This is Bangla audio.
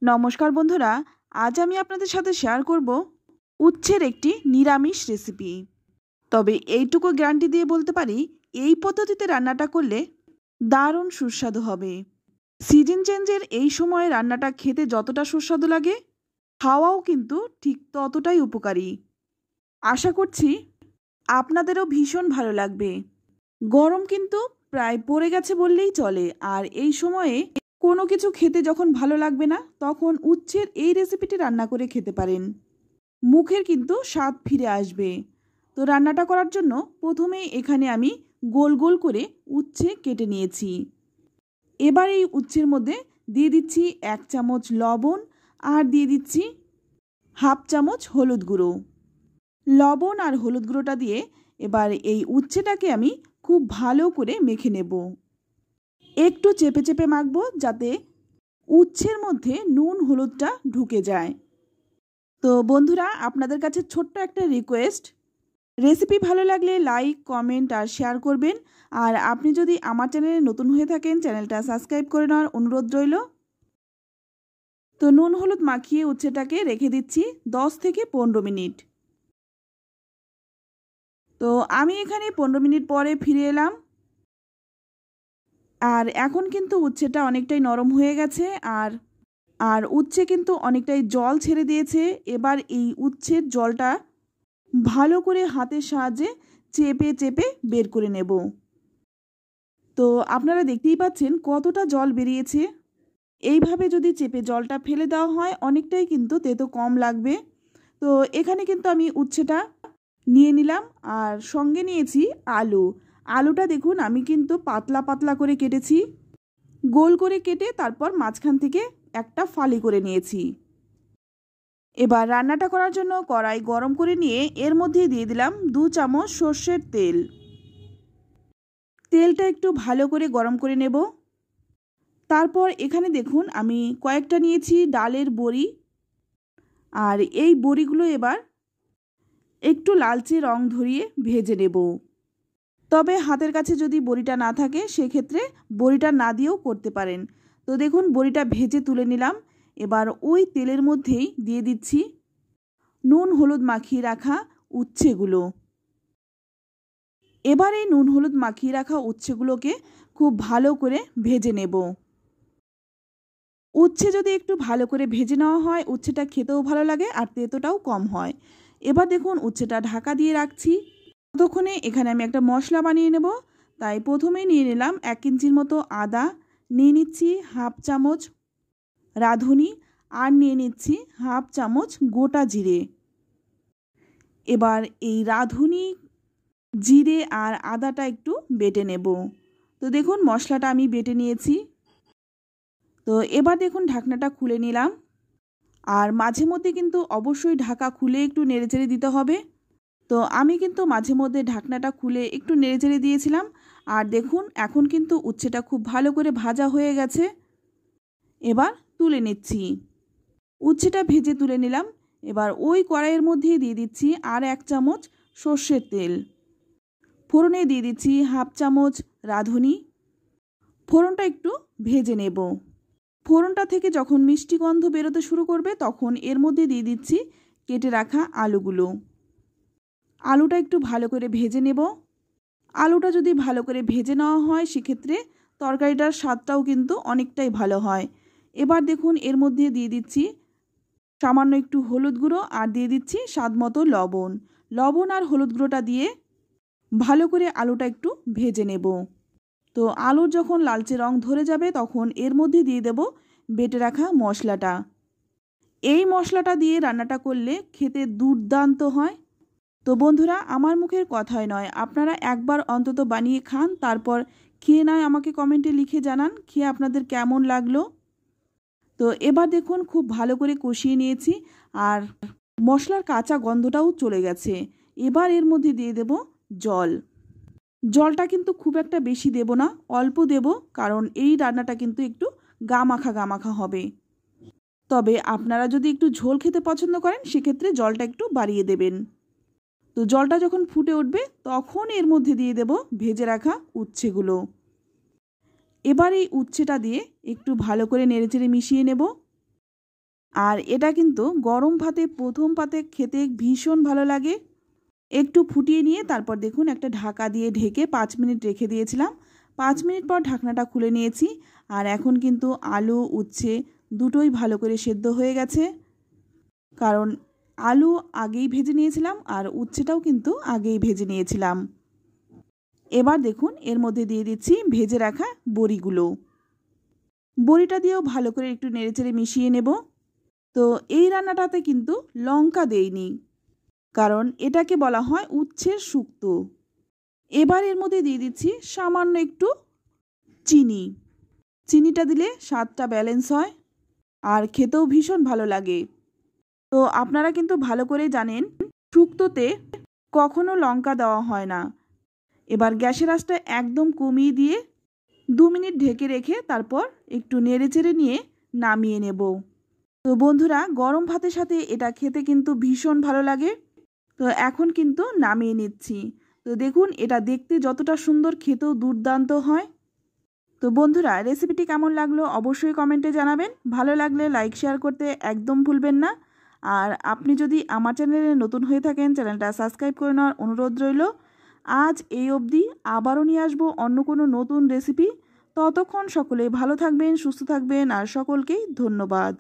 নমস্কার বন্ধুরা, আজ আমি আপনাদের সাথে শেয়ার করব উচ্ছের একটি নিরামিষ রেসিপি। তবে এইটুকু গ্যারান্টি দিয়ে বলতে পারি, এই পদ্ধতিতে রান্নাটা করলে দারুণ সুস্বাদু হবে। সিজন চেঞ্জের এই সময়ে রান্নাটা খেতে যতটা সুস্বাদু লাগে, খাওয়াও কিন্তু ঠিক ততটাই উপকারী। আশা করছি আপনাদেরও ভীষণ ভালো লাগবে। গরম কিন্তু প্রায় পড়ে গেছে বললেই চলে, আর এই সময়ে কোনো কিছু খেতে যখন ভালো লাগবে না, তখন উচ্ছের এই রেসিপিটি রান্না করে খেতে পারেন। মুখের কিন্তু স্বাদ ফিরে আসবে। তো রান্নাটা করার জন্য প্রথমেই এখানে আমি গোল গোল করে উচ্ছে কেটে নিয়েছি। এবার এই উচ্ছের মধ্যে দিয়ে দিচ্ছি 1 চামচ লবণ, আর দিয়ে দিচ্ছি হাফ চামচ হলুদ গুঁড়ো। লবণ আর হলুদ গুঁড়োটা দিয়ে এবার এই উচ্ছেটাকে আমি খুব ভালো করে মেখে নেব। একটু চেপে চেপে মাখবো, যাতে উচ্ছের মধ্যে নুন হলুদটা ঢুকে যায়। তো বন্ধুরা, আপনাদের কাছে ছোট্ট একটা রিকোয়েস্ট, রেসিপি ভালো লাগলে লাইক, কমেন্ট আর শেয়ার করবেন। আর আপনি যদি আমার চ্যানেলে নতুন হয়ে থাকেন, চ্যানেলটা সাবস্ক্রাইব করে নেওয়ার অনুরোধ রইল। তো নুন হলুদ মাখিয়ে উচ্ছেটাকে রেখে দিচ্ছি 10 থেকে 15 মিনিট। তো আমি এখানে 15 মিনিট পরে ফিরে এলাম। আর এখন কিন্তু উচ্ছেটা অনেকটাই নরম হয়ে গেছে, আর উচ্ছে কিন্তু অনেকটাই জল ছেড়ে দিয়েছে। এবার এই উচ্ছের জলটা ভালো করে হাতের সাহায্যে চেপে চেপে বের করে নেব। তো আপনারা দেখতেই পাচ্ছেন কতটা জল বেরিয়েছে। এইভাবে যদি চেপে জলটা ফেলে দেওয়া হয়, অনেকটাই কিন্তু তেতো কম লাগবে। তো এখানে কিন্তু আমি উচ্ছেটা নিয়ে নিলাম, আর সঙ্গে নিয়েছি আলু। আলুটা দেখুন, আমি কিন্তু পাতলা পাতলা করে কেটেছি। গোল করে কেটে তারপর মাঝখান থেকে একটা ফালি করে নিয়েছি। এবার রান্নাটা করার জন্য কড়াই গরম করে নিয়ে এর মধ্যে দিয়ে দিলাম 2 চামচ সর্ষের তেল। তেলটা একটু ভালো করে গরম করে নেব। তারপর এখানে দেখুন, আমি কয়েকটা নিয়েছি ডালের বড়ি, আর এই বড়িগুলো এবার একটু লালচে রং ধরিয়ে ভেজে নেব। তবে হাতের কাছে যদি বড়িটা না থাকে, সেক্ষেত্রে বড়িটা না দিয়েও করতে পারেন। তো দেখুন, বড়িটা ভেজে তুলে নিলাম। এবার ওই তেলের মধ্যেই দিয়ে দিচ্ছি নুন হলুদ মাখিয়ে রাখা উচ্ছেগুলো। এবার এই নুন হলুদ মাখিয়ে রাখা উচ্ছেগুলোকে খুব ভালো করে ভেজে নেব। উচ্ছে যদি একটু ভালো করে ভেজে নেওয়া হয়, উচ্ছেটা খেতেও ভালো লাগে আর তেতোটাও কম হয়। এবার দেখুন, উচ্ছেটা ঢাকা দিয়ে রাখছি। ততক্ষণে এখানে আমি একটা মশলা বানিয়ে নেব। তাই প্রথমেই নিয়ে নিলাম 1 ইঞ্চির মতো আদা, নিয়ে নিচ্ছি হাফ চামচ রাঁধুনি, আর নিয়ে নিচ্ছি হাফ চামচ গোটা জিরে। এবার এই রাঁধুনি, জিরে আর আদাটা একটু বেটে নেব। তো দেখুন, মশলাটা আমি বেটে নিয়েছি। তো এবার দেখুন, ঢাকনাটা খুলে নিলাম। আর মাঝে মধ্যে কিন্তু অবশ্যই ঢাকা খুলে একটু নেড়েচেড়ে দিতে হবে। তো আমি কিন্তু মাঝে মধ্যে ঢাকনাটা খুলে একটু নেড়েচেড়ে দিয়েছিলাম। আর দেখুন, এখন কিন্তু উচ্ছেটা খুব ভালো করে ভাজা হয়ে গেছে। এবার তুলে নিচ্ছি। উচ্ছেটা ভেজে তুলে নিলাম। এবার ওই কড়াইয়ের মধ্যে দিয়ে দিচ্ছি আর 1 চামচ সর্ষের তেল। ফোড়নে দিয়ে দিচ্ছি হাফ চামচ রাঁধুনি। ফোড়নটা একটু ভেজে নেব। ফোড়নটা থেকে যখন মিষ্টি গন্ধ বেরোতে শুরু করবে, তখন এর মধ্যে দিয়ে দিচ্ছি কেটে রাখা আলুগুলো। আলুটা একটু ভালো করে ভেজে নেব। আলুটা যদি ভালো করে ভেজে নেওয়া হয়, সেক্ষেত্রে তরকারিটার স্বাদটাও কিন্তু অনেকটাই ভালো হয়। এবার দেখুন, এর মধ্যে দিয়ে দিচ্ছি সামান্য একটু হলুদ গুঁড়ো, আর দিয়ে দিচ্ছি স্বাদ মতো লবণ। লবণ আর হলুদ গুঁড়োটা দিয়ে ভালো করে আলুটা একটু ভেজে নেব। তো আলুর যখন লালচে রং ধরে যাবে, তখন এর মধ্যে দিয়ে দেব বেটে রাখা মশলাটা। এই মশলাটা দিয়ে রান্নাটা করলে খেতে দুর্দান্ত হয়। তো বন্ধুরা, আমার মুখের কথাই নয়, আপনারা একবার অন্তত বানিয়ে খান, তারপর খেয়ে নয় আমাকে কমেন্টে লিখে জানান খেয়ে আপনাদের কেমন লাগলো। তো এবার দেখুন, খুব ভালো করে কষিয়ে নিয়েছি, আর মশলার কাঁচা গন্ধটাও চলে গেছে। এবার এর মধ্যে দিয়ে দেব জল। জলটা কিন্তু খুব একটা বেশি দেব না, অল্প দেব, কারণ এই রান্নাটা কিন্তু একটু গামাখা গামাখা হবে। তবে আপনারা যদি একটু ঝোল খেতে পছন্দ করেন, সেক্ষেত্রে জলটা একটু বাড়িয়ে দেবেন। তো জলটা যখন ফুটে উঠবে, তখন এর মধ্যে দিয়ে দেব ভেজে রাখা উচ্ছেগুলো। এবার এই উচ্ছেটা দিয়ে একটু ভালো করে নেড়েচেড়ে মিশিয়ে নেব। আর এটা কিন্তু গরম ভাতে প্রথম পাতে খেতে ভীষণ ভালো লাগে। একটু ফুটিয়ে নিয়ে তারপর দেখুন একটা ঢাকা দিয়ে ঢেকে 5 মিনিট রেখে দিয়েছিলাম। 5 মিনিট পর ঢাকনাটা খুলে নিয়েছি। আর এখন কিন্তু আলু উচ্ছে দুটোই ভালো করে সেদ্ধ হয়ে গেছে, কারণ আলু আগেই ভেজে নিয়েছিলাম আর উচ্ছেটাও কিন্তু আগেই ভেজে নিয়েছিলাম। এবার দেখুন এর মধ্যে দিয়ে দিচ্ছি ভেজে রাখা বড়িগুলো। বড়িটা দিয়েও ভালো করে একটু নেড়েচেড়ে মিশিয়ে নেব। তো এই রান্নাটাতে কিন্তু লঙ্কা দেইনি, কারণ এটাকে বলা হয় উচ্ছের শুক্তো। এবার এর মধ্যে দিয়ে দিচ্ছি সামান্য একটু চিনি। চিনিটা দিলে স্বাদটা ব্যালেন্স হয় আর খেতেও ভীষণ ভালো লাগে। তো আপনারা কিন্তু ভালো করে জানেন শুক্তোতে কখনো লঙ্কা দেওয়া হয় না। এবার গ্যাসের আঁচটা একদম কমিয়ে দিয়ে 2 মিনিট ঢেকে রেখে তারপর একটু নেড়েচেড়ে নিয়ে নামিয়ে নেব। তো বন্ধুরা, গরম ভাতের সাথে এটা খেতে কিন্তু ভীষণ ভালো লাগে। তো এখন কিন্তু নামিয়ে নিচ্ছি। তো দেখুন এটা দেখতে যতটা সুন্দর খেতেও দুর্দান্ত হয়। তো বন্ধুরা, রেসিপিটি কেমন লাগলো অবশ্যই কমেন্টে জানাবেন। ভালো লাগলে লাইক শেয়ার করতে একদম ভুলবেন না। আর আপনি যদি আমার চ্যানেলে নতুন হয়ে থাকেন চ্যানেলটা সাবস্ক্রাইব করে নেওয়ার অনুরোধ রইল। আজ এই অবধি, আবারও নিয়ে আসবো অন্য কোনো নতুন রেসিপি। ততক্ষণ সকলে ভালো থাকবেন, সুস্থ থাকবেন আর সকলকেই ধন্যবাদ।